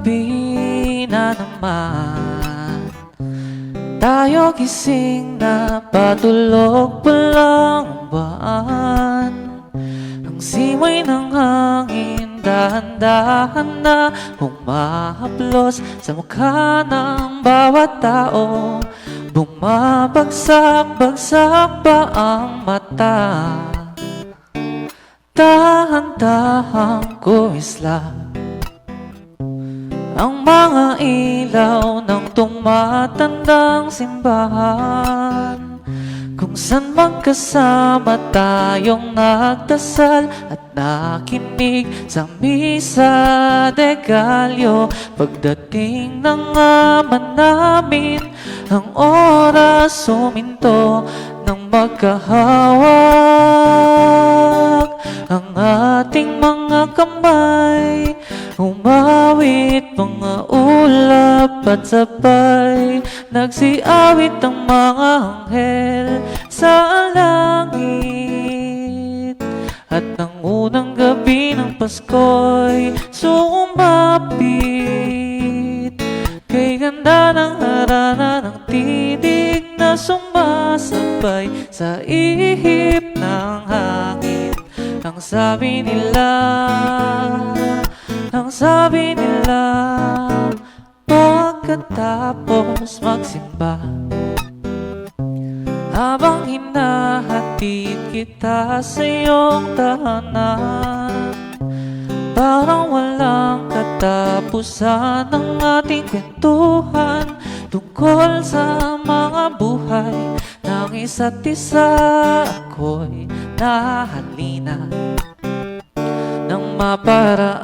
gabi na naman, tayo gising na patulog pa lang ang buwan. Ang simoy ng hangin dahan-dahan na humahaplos sa mukha ng bawat tao. Bumabagsak-bagsak pa ang mata, dahan-dahan kumislap ang mga ilaw ng tumatandang simbahan, kung saan magkasama tayong nagdasal at nakinig sa misa de Gallo. Pagdating ng ama namin, ang oras suminto ng magkahawak. Ang ating mga kamay umawit mga ulap at sabay nagsiawit ang mga anghel sa langit. At ng unang gabi ng Pasko'y sumapit, kay ganda ng harana ng tinig na sumasabay sa ihip ng hangin. Ang sabi nila, pagkatapos magsimba, habang hinahatid kita sa iyong tahanan, parang walang katapusan ang ating kwentuhan tungkol sa mga buhay ng isa't isa. Ako'y nahalina ng maparaan,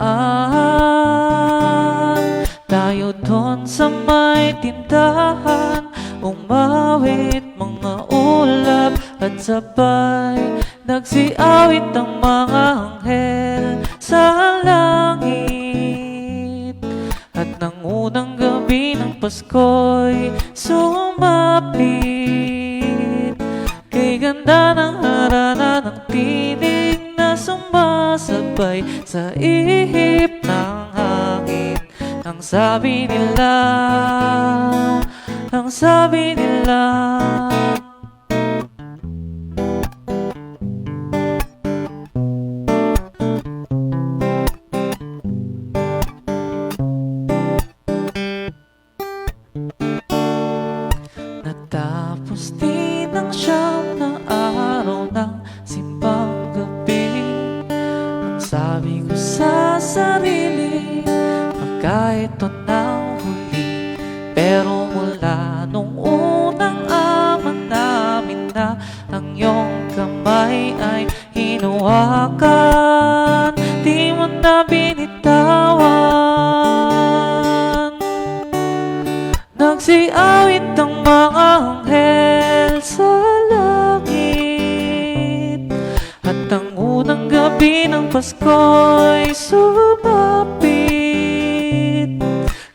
tayo doon sa may tindahan, umawit mga ulap at sabay nagsiawit ang mga anghel sa langit. At ng unang gabi ng Pasko'y sumapit, kay ganda ng harana ng tinig na sumasabay sa ihip ng hangin. Ang sabi nila, natapos din ang siyam na araw ng simbang gabi. Ang sabi ko sa sarili, baka ito ng huli. Pero mula nung unang ama namin na ang iyong kamay ay hinuwakan, di mo na binitawan. Nagsiawit ang mga anghel sa langit, at ang unang gabi ng Pasko'y sumapit,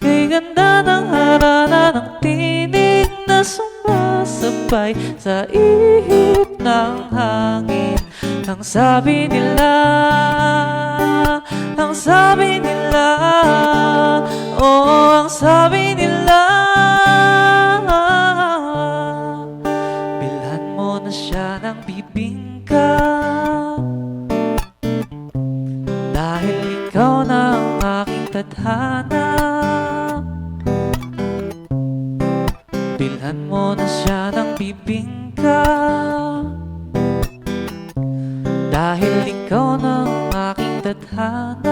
kay ganda ng harana ng tinig na sumasabay sa ihip ng hangin. Ang sabi nila, oh, ang sabi nila, bilhan mo na siya ng bibingka, dahil ikaw na ang aking tadhana. Bilhan mo na siya ng bibingka, dahil ikaw na ang aking tadhana.